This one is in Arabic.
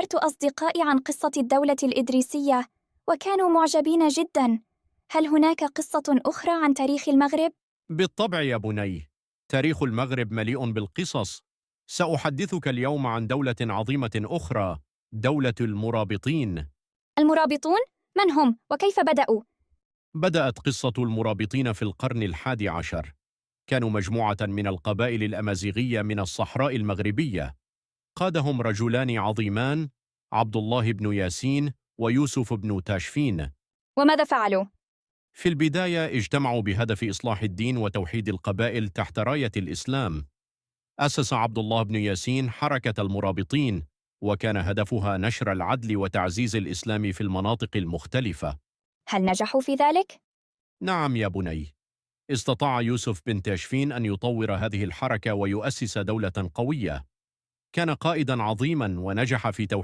أخبرت أصدقائي عن قصة الدولة الإدريسية وكانوا معجبين جداً. هل هناك قصة أخرى عن تاريخ المغرب؟ بالطبع يا بني، تاريخ المغرب مليء بالقصص. سأحدثك اليوم عن دولة عظيمة أخرى، دولة المرابطين. المرابطون؟ من هم وكيف بدأوا؟ بدأت قصة المرابطين في القرن ال11. كانوا مجموعة من القبائل الأمازيغية من الصحراء المغربية. قادهم رجلان عظيمان، عبد الله بن ياسين ويوسف بن تاشفين. وماذا فعلوا؟ في البداية اجتمعوا بهدف إصلاح الدين وتوحيد القبائل تحت راية الإسلام. أسس عبد الله بن ياسين حركة المرابطين، وكان هدفها نشر العدل وتعزيز الإسلام في المناطق المختلفة. هل نجحوا في ذلك؟ نعم يا بني، استطاع يوسف بن تاشفين أن يطور هذه الحركة ويؤسس دولة قوية. كان قائدا عظيما ونجح في توحيد